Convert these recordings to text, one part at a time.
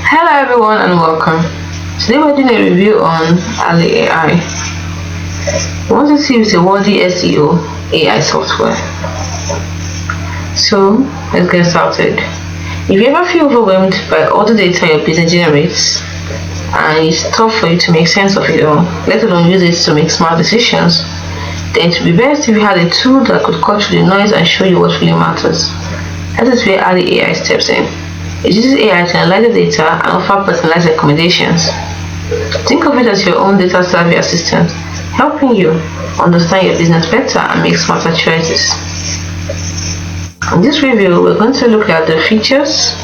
Hello everyone and welcome. Today we're doing a review on ALLI AI. We want to see if it's a worthy SEO AI software. So let's get started. If you ever feel overwhelmed by all the data your business generates and it's tough for you to make sense of it all, let alone use it to make smart decisions, then it would be best if you had a tool that could cut through the noise and show you what really matters. That is where ALLI AI steps in. It uses AI to analyze the data and offer personalized recommendations. Think of it as your own data savvy assistant, helping you understand your business better and make smarter choices. In this review, we're going to look at the features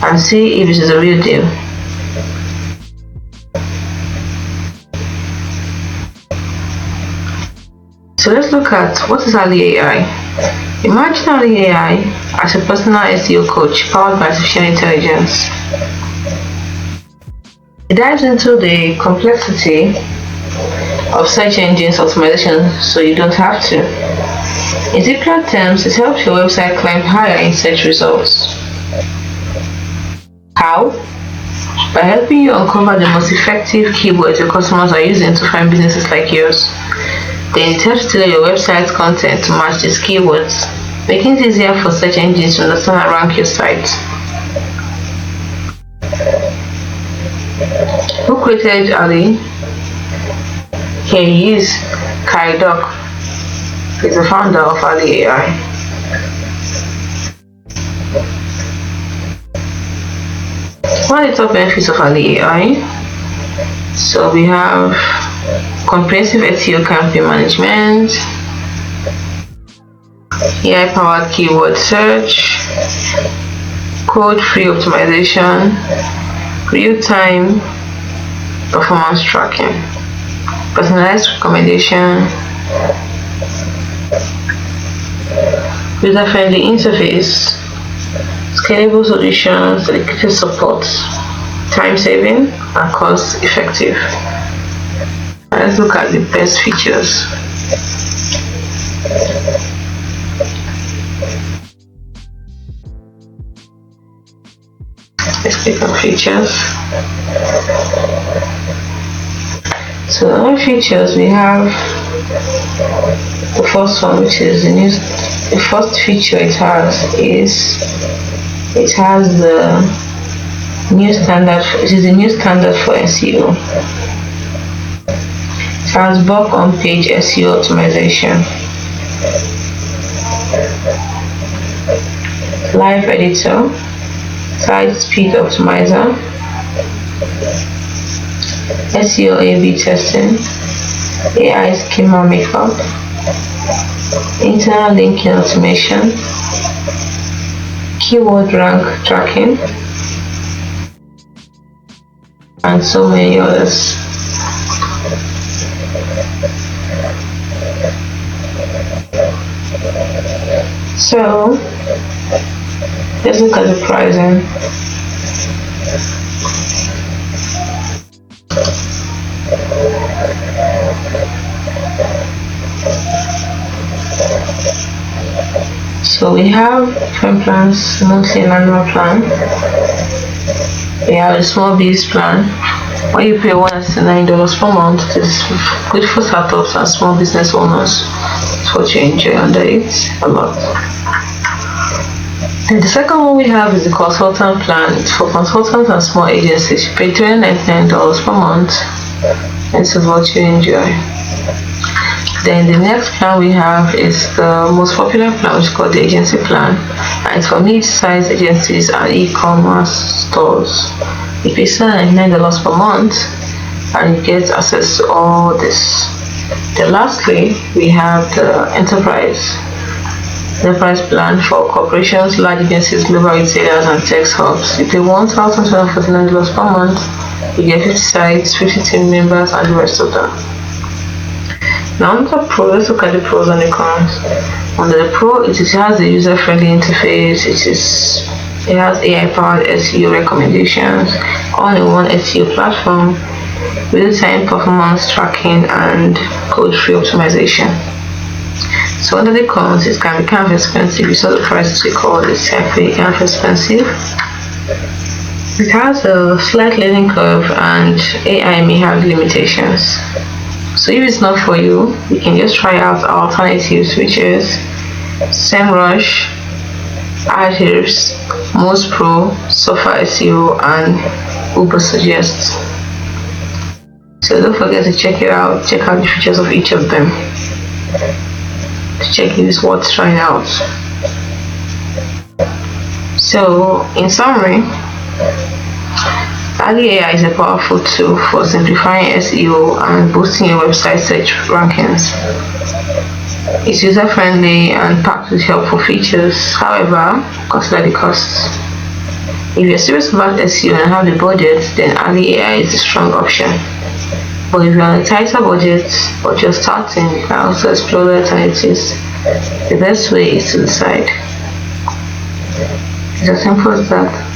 and see if it is a real deal. So let's look at what is ALLI AI. Imagine ALLI AI as a personal SEO coach powered by artificial intelligence. It dives into the complexity of search engines optimization so you don't have to. In simpler terms, it helps your website climb higher in search results. How? By helping you uncover the most effective keywords your customers are using to find businesses like yours. Then it helps tailor your website's content to match these keywords, making it easier for search engines to understand and rank your site. Who created ALLI? Here he is, Kai Doc. He's the founder of ALLI AI. What are the top benefits of ALLI AI? So we have comprehensive SEO campaign management, AI-powered keyword search, code-free optimization, real-time performance tracking, personalized recommendation, user-friendly interface, scalable solutions, dedicated support, time-saving, and cost-effective. Let's look at the best features. Let's click on features. So on features we have the first one, which is the first feature it has is the new standard. It is the new standard for SEO. It has bulk on-page SEO optimization, live editor, site speed optimizer, SEO A/B testing, AI schema makeup, internal linking automation, keyword rank tracking, and so many others. So let's look at the pricing. So we have different plans, monthly and annual plan. We have a small biz plan where you pay $199 per month. It is good for startups and small business owners. It's what you enjoy under it a lot. And the second one we have is the consultant plan. It's for consultants and small agencies. You pay $399 per month. And it's what you enjoy. Then the next plan we have is the most popular plan, which is called the agency plan, and it's for mid-sized agencies and e-commerce stores. You pay $99 per month and you get access to all this. Then lastly, we have the enterprise plan for corporations, large agencies, global retailers, and tech hubs. You pay $1,249 per month. You get 50 sites, 50 team members, and the rest of them. Now on the Pro, let's look at the pros and the cons. Under the Pro, it has a user-friendly interface. It has AI-powered SEO recommendations, all-in-one SEO platform, real-time performance tracking, and code-free optimization. So under the cons, it can be kind of expensive. You saw the prices we called, it's kind of expensive. It has a slight learning curve and AI may have limitations. So if it's not for you, you can just try out alternatives, which is SEMrush, Ahrefs, Most Pro, Sofa SEO, and Uber Suggests. So don't forget to check it out. Check out the features of each of them to check if it's worth trying out. So in summary, ALLI AI is a powerful tool for simplifying SEO and boosting your website search rankings. It's user-friendly and packed with helpful features. However, consider the costs. If you're serious about SEO and have the budget, then ALLI AI is a strong option. But if you're on a tighter budget or just starting, you can also explore the alternatives. The best way is to decide. It's as simple as that.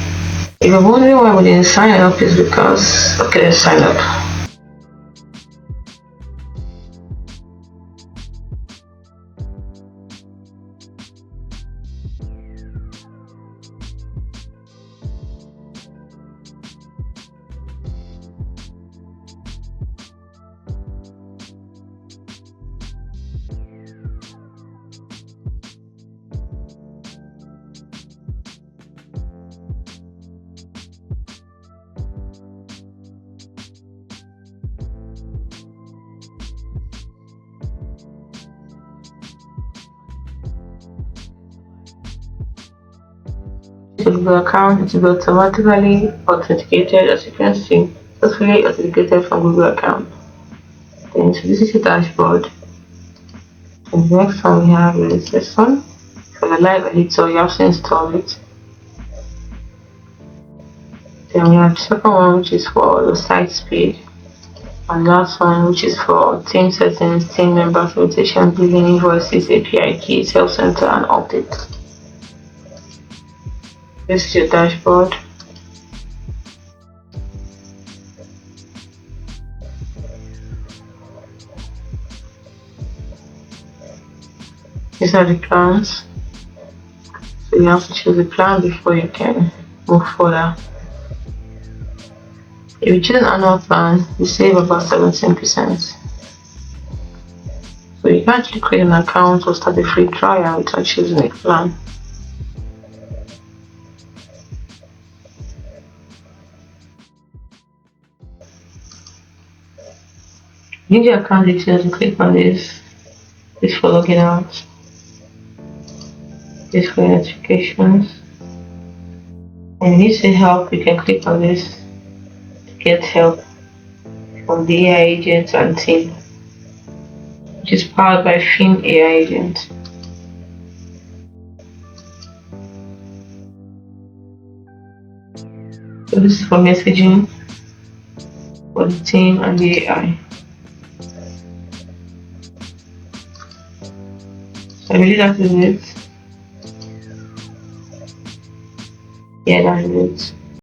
If you're wondering why we didn't sign up, it's because, okay, let's sign up. The Google account is automatically authenticated, as you can see, successfully authenticated from Google account. Then so this is your dashboard. And the next one we have is this one. For the live editor, you have to install it. Then we have the second one, which is for the site speed. And last one, which is for team settings, team members, rotation, billing, invoices, API keys, help center, and updates. This is your dashboard. These are the plans. So you have to choose the plan before you can move further. If you choose an annual plan, you save about 17%. So you can actually create an account or start a free trial without choosing a plan. Use your account details and click on this. This for logging out. This for notifications. And if you need help, you can click on this to get help from the AI agent and team, which is powered by Fin AI agent. So this is for messaging for the team and the AI. So I believe that is it. Yeah, that is it.